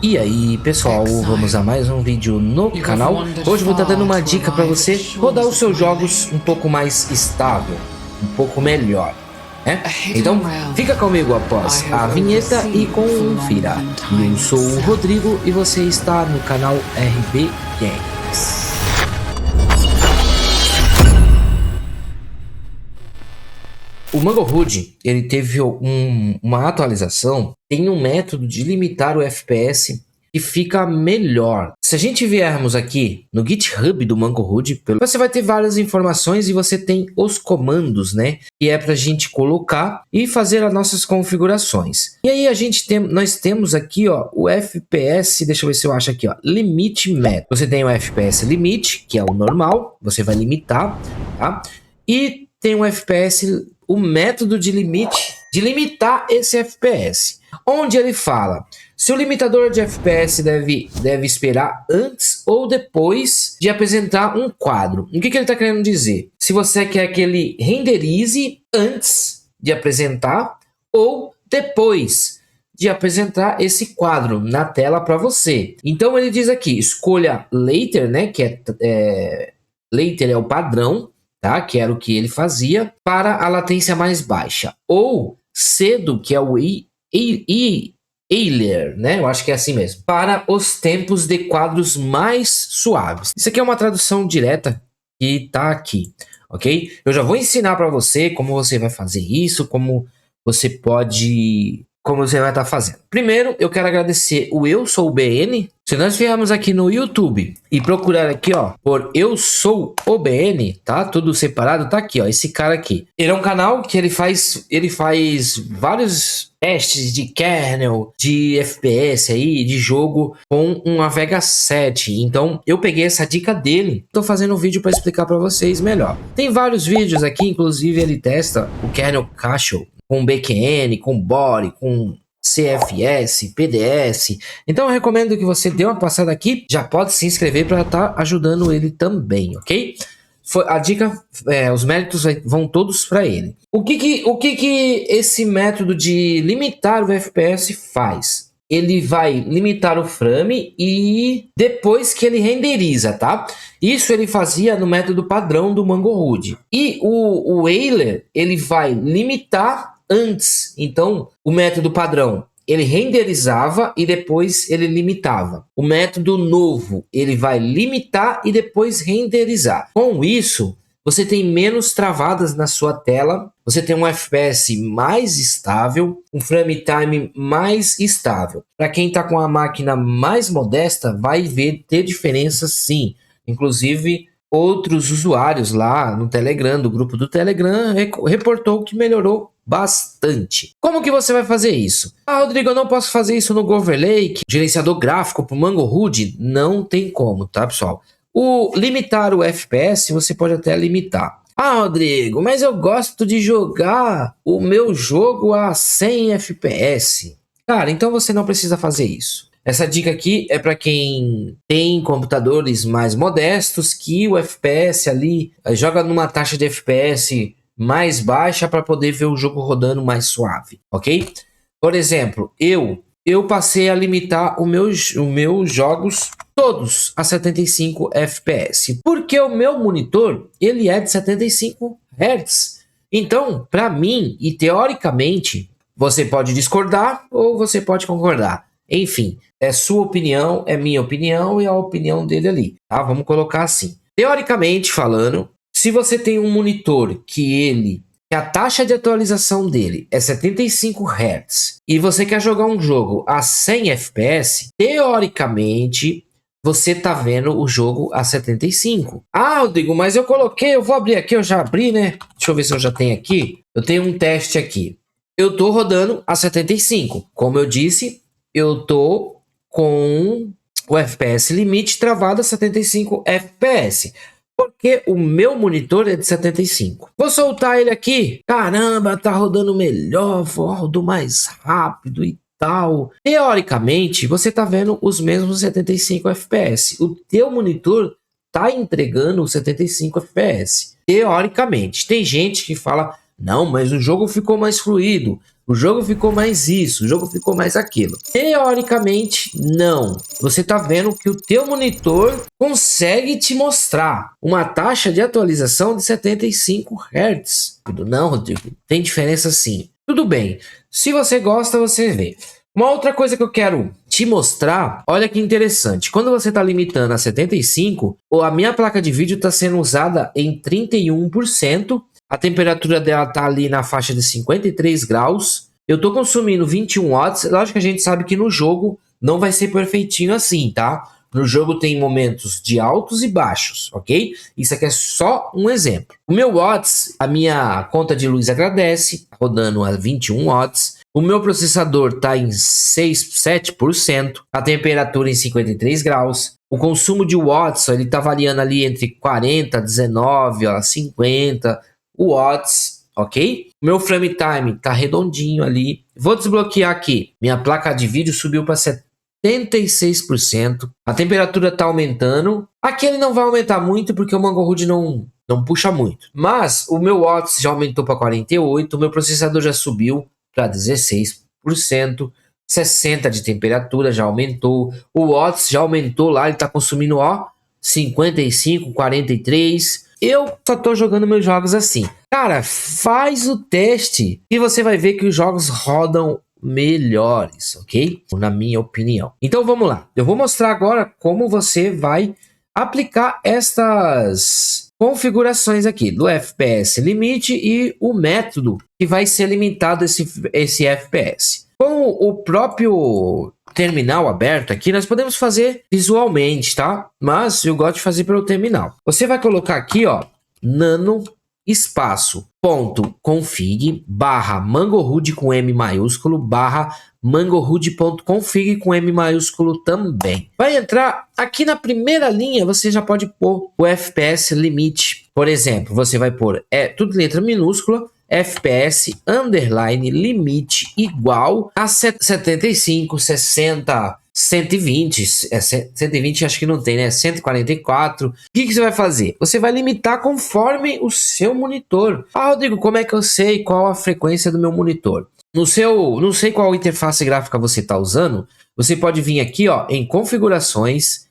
E aí pessoal, vamos a mais um vídeo no canal. Hoje eu vou estar dando uma dica para você rodar os seus jogos um pouco mais estável, um pouco melhor, né? Então fica comigo após a vinheta e confira. Eu sou o Rodrigo e você está no canal RB Games. O Mangohood, ele teve uma atualização, tem um método de limitar o FPS que fica melhor. Se a gente viermos aqui no GitHub do Mangohood, você vai ter várias informações e você tem os comandos, né? Que é para a gente colocar e fazer as nossas configurações. E aí nós temos aqui, ó, o FPS, deixa eu ver se eu acho aqui, ó, Limit Method. Você tem o FPS Limit, que é o normal, você vai limitar, tá? E tem o FPS, o método de limitar esse FPS, onde ele fala se o limitador de FPS deve esperar antes ou depois de apresentar um quadro. O que ele está querendo dizer? Se você quer que ele renderize antes de apresentar ou depois de apresentar esse quadro na tela para você. Então ele diz aqui, escolha later, né, que later é o padrão, tá? Que era o que ele fazia, para a latência mais baixa. Ou cedo, que é o Euler, né? Eu acho que é assim mesmo. Para os tempos de quadros mais suaves. Isso aqui é uma tradução direta que tá aqui, ok? Eu já vou ensinar para você como você vai fazer isso, como você vai estar fazendo. Primeiro, eu quero agradecer o Eu Sou o BN. Se nós viermos aqui no YouTube e procurar aqui, ó, por Eu Sou o BN, tá? Tudo separado, tá aqui, ó, esse cara aqui. Ele é um canal que ele faz vários testes de kernel, de FPS aí, de jogo com uma Vega 7. Então, eu peguei essa dica dele. Tô fazendo um vídeo para explicar para vocês melhor. Tem vários vídeos aqui, inclusive ele testa o kernel Cachel com BQN, com Bore, com CFS, PDS. Então eu recomendo que você dê uma passada aqui, já pode se inscrever para estar ajudando ele também, ok? A dica, os méritos vão todos para ele. O que esse método de limitar o FPS faz? Ele vai limitar o frame e depois que ele renderiza, tá? Isso ele fazia no método padrão do Mangohood. E o Euler, ele vai limitar antes. Então, o método padrão, ele renderizava e depois ele limitava. O método novo, ele vai limitar e depois renderizar. Com isso, você tem menos travadas na sua tela, você tem um FPS mais estável, um frame time mais estável. Para quem está com a máquina mais modesta, vai ter diferença sim. Inclusive, outros usuários lá no Telegram, do grupo do Telegram, reportou que melhorou bastante. Como que você vai fazer isso? Ah, Rodrigo, eu não posso fazer isso no Goverlake, gerenciador gráfico para o Mangohood? Não tem como, tá, pessoal? Limitar o FPS, você pode até limitar. Ah, Rodrigo, mas eu gosto de jogar o meu jogo a 100 FPS. Cara, então você não precisa fazer isso. Essa dica aqui é para quem tem computadores mais modestos, que o FPS ali joga numa taxa de FPS mais baixa para poder ver o jogo rodando mais suave, ok? Por exemplo, eu passei a limitar os meus jogos todos a 75 FPS, porque o meu monitor ele é de 75 Hz. Então, para mim, e teoricamente, você pode discordar ou você pode concordar. Enfim, é sua opinião, é minha opinião e a opinião dele ali, tá? Vamos colocar assim. Teoricamente falando, se você tem um monitor que a taxa de atualização dele é 75 Hz e você quer jogar um jogo a 100 FPS, teoricamente você tá vendo o jogo a 75. Ah, Rodrigo, mas eu vou abrir aqui, eu já abri, né? Deixa eu ver se eu já tenho aqui. Eu tenho um teste aqui. Eu tô rodando a 75. Como eu disse, eu tô com o FPS limite travado a 75 FPS. Porque o meu monitor é de 75. Vou soltar ele aqui. Caramba, tá rodando melhor, rodo mais rápido e tal. Teoricamente, você tá vendo os mesmos 75 FPS. O teu monitor tá entregando os 75 FPS. Teoricamente. Tem gente que fala, não, mas o jogo ficou mais fluido. o jogo ficou mais isso, o jogo ficou mais aquilo. Teoricamente, não. Você tá vendo que o teu monitor consegue te mostrar uma taxa de atualização de 75 Hz. Não, Rodrigo, tem diferença sim. Tudo bem, se você gosta, você vê. Uma outra coisa que eu quero te mostrar, olha que interessante. Quando você está limitando a 75, a minha placa de vídeo está sendo usada em 31%. A temperatura dela está ali na faixa de 53 graus. Eu estou consumindo 21 watts. Lógico que a gente sabe que no jogo não vai ser perfeitinho assim, tá? No jogo tem momentos de altos e baixos, ok? Isso aqui é só um exemplo. O meu watts, a minha conta de luz agradece, rodando a 21 watts. O meu processador está em 7%, a temperatura em 53 graus. O consumo de watts, ele está variando ali entre 40, 19, 50 watts, ok? O meu frame time está redondinho ali. Vou desbloquear aqui. Minha placa de vídeo subiu para 76%. A temperatura está aumentando. Aqui ele não vai aumentar muito porque o Mangold não puxa muito. Mas o meu watts já aumentou para 48. O meu processador já subiu para 16%, 60 de temperatura já aumentou, o watts já aumentou lá, ele está consumindo 55, 43. Eu só tô jogando meus jogos assim. Cara, faz o teste e você vai ver que os jogos rodam melhores, ok? Na minha opinião. Então vamos lá, eu vou mostrar agora como você vai aplicar estas configurações aqui do FPS limite e o método que vai ser limitado esse FPS. Com o próprio terminal aberto aqui, nós podemos fazer visualmente, tá? Mas eu gosto de fazer pelo terminal. Você vai colocar aqui, ó, nano espaço ponto config barra Mangold com M maiúsculo barra mangold.config com M maiúsculo também. Vai entrar aqui na primeira linha, você já pode pôr o FPS limite. Por exemplo, você vai pôr tudo letra minúscula, FPS underline limite igual a 75, 60, 120, 120 acho que não tem, né? 144. O que você vai fazer? Você vai limitar conforme o seu monitor. Ah, Rodrigo, como é que eu sei qual a frequência do meu monitor? Não sei qual interface gráfica você está usando. Você pode vir aqui, ó, em configurações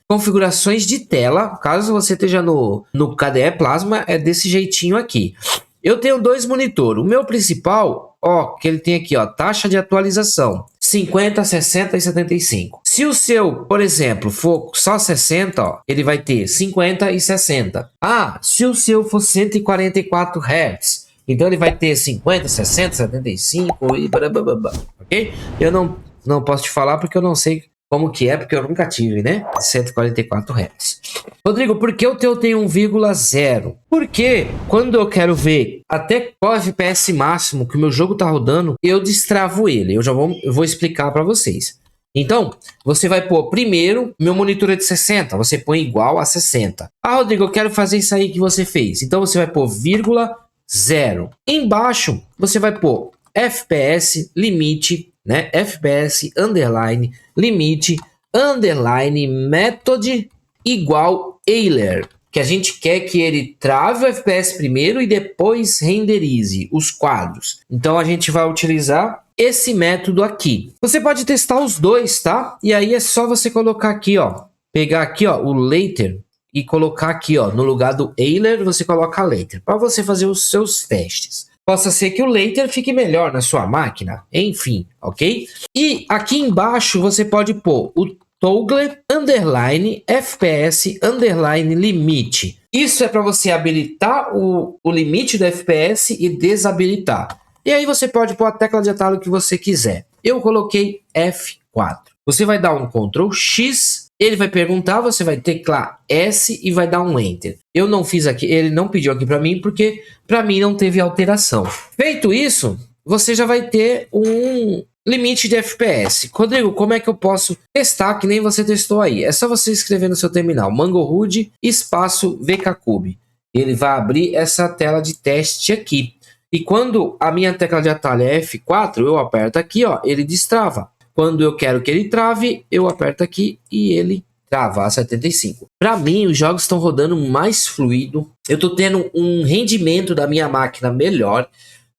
de tela. Caso você esteja no KDE Plasma, é desse jeitinho aqui. Eu tenho dois monitores. O meu principal, ó, que ele tem aqui, ó, taxa de atualização 50, 60 e 75. Se o seu, por exemplo, for só 60, ó, ele vai ter 50 e 60. Ah, se o seu for 144 Hz, então ele vai ter 50, 60, 75 e blá, ok? Eu não posso te falar porque eu não sei como que é, porque eu nunca tive, né? 144 Hz. Rodrigo, por que o teu tem 1,0? Porque quando eu quero ver até qual FPS máximo que o meu jogo tá rodando, eu destravo ele. Eu vou explicar para vocês. Então, você vai pôr primeiro, meu monitor é de 60, você põe igual a 60. Ah, Rodrigo, eu quero fazer isso aí que você fez. Então você vai pôr 0. Embaixo, você vai pôr FPS limite, né? FPS underline limite underline method igual Euler, que a gente quer que ele trave o FPS primeiro e depois renderize os quadros. Então a gente vai utilizar esse método aqui. Você pode testar os dois, tá? E aí é só você colocar aqui, ó, pegar aqui, ó, o later e colocar aqui, ó, no lugar do Euler, você coloca later para você fazer os seus testes. Possa ser que o later fique melhor na sua máquina, enfim, ok? E aqui embaixo você pode pôr o toggle underline FPS underline limite. Isso é para você habilitar o limite do FPS e desabilitar. E aí você pode pôr a tecla de atalho que você quiser. Eu coloquei F4. Você vai dar um Ctrl X, ele vai perguntar, você vai teclar S e vai dar um Enter. Eu não fiz aqui, ele não pediu aqui para mim porque para mim não teve alteração. Feito isso, você já vai ter um limite de FPS. Rodrigo, como é que eu posso testar que nem você testou aí? É só você escrever no seu terminal Mangold espaço VKCube. Ele vai abrir essa tela de teste aqui. E quando a minha tecla de atalho é F4, eu aperto aqui, ó, ele destrava. Quando eu quero que ele trave, eu aperto aqui e ele trava a 75. Para mim, os jogos estão rodando mais fluido. Eu estou tendo um rendimento da minha máquina melhor.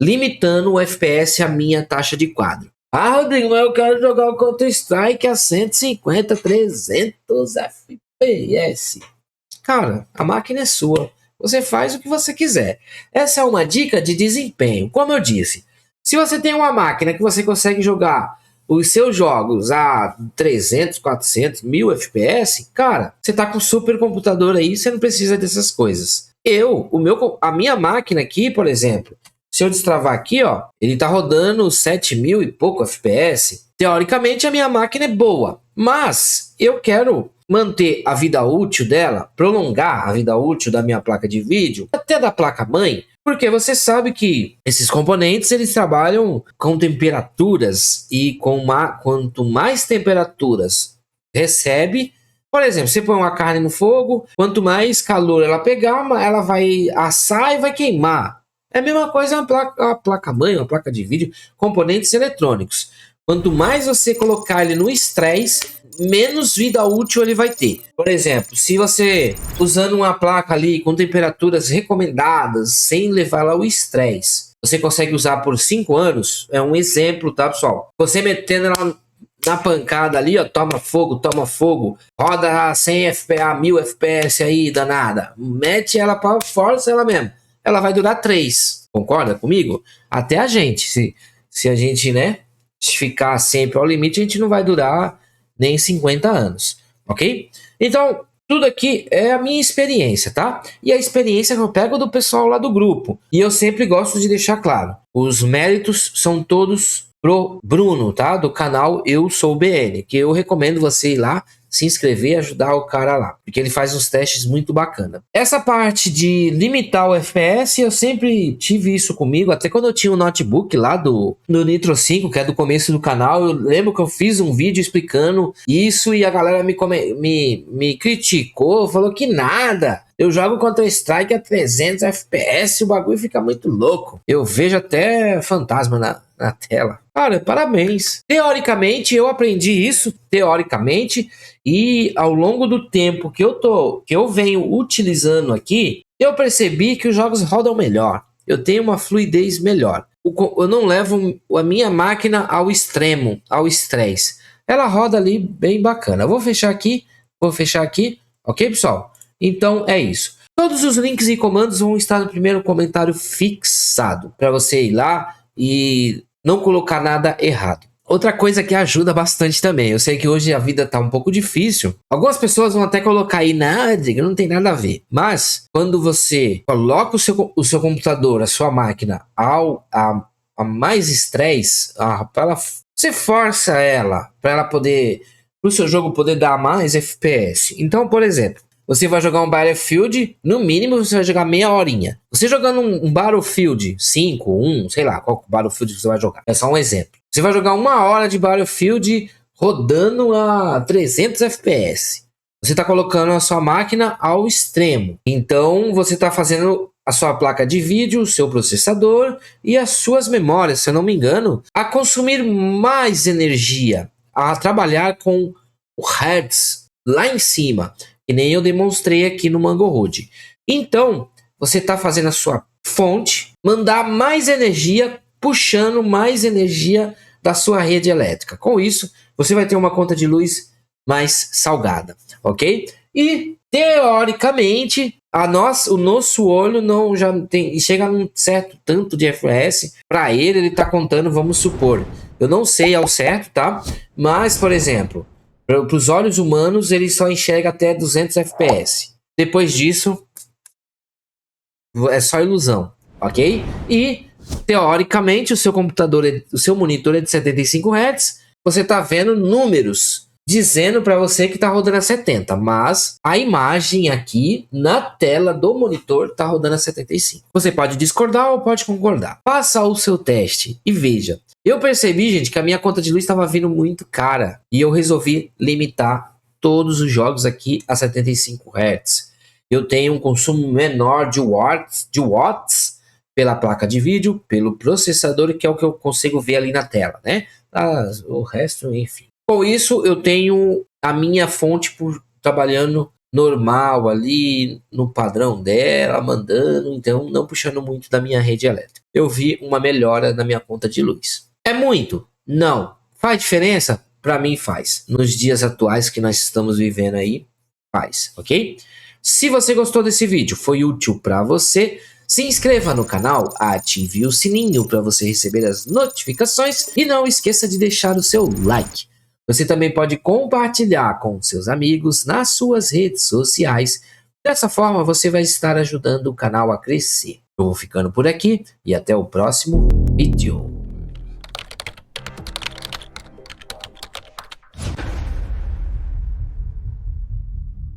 limitando o FPS a minha taxa de quadro. Ah, Rodrigo, mas eu quero jogar o Counter-Strike a 150, 300 FPS. Cara, a máquina é sua. Você faz o que você quiser. Essa é uma dica de desempenho. Como eu disse, se você tem uma máquina que você consegue jogar os seus jogos a 300, 400, 1000 FPS, cara, você tá com um super computador aí, você não precisa dessas coisas. A minha máquina aqui, por exemplo, se eu destravar aqui, ó, ele tá rodando 7000 e pouco FPS. Teoricamente, a minha máquina é boa, mas eu quero manter a vida útil dela, prolongar a vida útil da minha placa de vídeo, até da placa-mãe, porque você sabe que esses componentes eles trabalham com temperaturas e quanto mais temperaturas recebe, por exemplo, você põe uma carne no fogo, quanto mais calor ela pegar, ela vai assar e vai queimar. É a mesma coisa a placa-mãe, uma placa de vídeo, componentes eletrônicos. Quanto mais você colocar ele no estresse, menos vida útil ele vai ter. Por exemplo, se você usando uma placa ali com temperaturas recomendadas, sem levar lá o estresse, você consegue usar por 5 anos, é um exemplo, tá, pessoal? Você metendo ela na pancada ali, ó, toma fogo, roda a 100 FPS, 1000 FPS aí, danada. Mete ela para força ela mesmo. Ela vai durar 3. Concorda comigo? Até a gente, se a gente, né, ficar sempre ao limite, a gente não vai durar nem 50 anos, ok? Então, tudo aqui é a minha experiência, tá? E a experiência que eu pego do pessoal lá do grupo. E eu sempre gosto de deixar claro, os méritos são todos pro Bruno, tá? Do canal Eu Sou BN, que eu recomendo você ir lá, se inscrever e ajudar o cara lá, porque ele faz uns testes muito bacana. Essa parte de limitar o FPS, eu sempre tive isso comigo, até quando eu tinha um notebook lá do Nitro 5, que é do começo do canal, eu lembro que eu fiz um vídeo explicando isso e a galera me criticou, falou que nada. Eu jogo Counter-Strike a 300 FPS, o bagulho fica muito louco. Eu vejo até fantasma na tela. Cara, parabéns. Teoricamente, eu aprendi isso, teoricamente, e ao longo do tempo que eu venho utilizando aqui, eu percebi que os jogos rodam melhor. Eu tenho uma fluidez melhor. Eu não levo a minha máquina ao extremo, ao estresse. Ela roda ali bem bacana. Eu vou fechar aqui, ok, pessoal? Então é isso. Todos os links e comandos vão estar no primeiro comentário fixado para você ir lá e não colocar nada errado. Outra coisa que ajuda bastante também, eu sei que hoje a vida tá um pouco difícil. Algumas pessoas vão até colocar aí, não tem nada a ver. Mas quando você coloca o seu computador, a sua máquina a mais estresse, você força ela para ela poder, para o seu jogo poder dar mais FPS. Então, por exemplo, você vai jogar um Battlefield, no mínimo você vai jogar meia horinha. Você jogando um Battlefield 5, 1, sei lá qual Battlefield você vai jogar. É só um exemplo. Você vai jogar 1 hora de Battlefield rodando a 300 FPS. Você está colocando a sua máquina ao extremo. Então você está fazendo a sua placa de vídeo, o seu processador e as suas memórias, se eu não me engano, a consumir mais energia, a trabalhar com o hertz lá em cima, que nem eu demonstrei aqui no Mango Road. Então, você está fazendo a sua fonte mandar mais energia, puxando mais energia da sua rede elétrica. Com isso, você vai ter uma conta de luz mais salgada, ok? E, teoricamente, o nosso olho não já tem, chega num certo tanto de FPS, para ele está contando, vamos supor, eu não sei ao certo, tá? Mas, por exemplo, para os olhos humanos, ele só enxerga até 200 FPS. Depois disso, é só ilusão, ok? E, teoricamente, o seu computador, o seu monitor é de 75 Hz. Você está vendo números dizendo para você que está rodando a 70, mas a imagem aqui na tela do monitor está rodando a 75. Você pode discordar ou pode concordar. Faça o seu teste e veja. Eu percebi, gente, que a minha conta de luz estava vindo muito cara e eu resolvi limitar todos os jogos aqui a 75 Hz. Eu tenho um consumo menor de watts pela placa de vídeo, pelo processador, que é o que eu consigo ver ali na tela, né? O resto, enfim. Com isso, eu tenho a minha fonte trabalhando normal ali, no padrão dela, mandando, então não puxando muito da minha rede elétrica. Eu vi uma melhora na minha conta de luz. É muito? Não. Faz diferença? Para mim faz. Nos dias atuais que nós estamos vivendo aí, faz, ok? Se você gostou desse vídeo, foi útil para você, se inscreva no canal, ative o sininho para você receber as notificações e não esqueça de deixar o seu like. Você também pode compartilhar com seus amigos nas suas redes sociais. Dessa forma, você vai estar ajudando o canal a crescer. Eu vou ficando por aqui e até o próximo vídeo.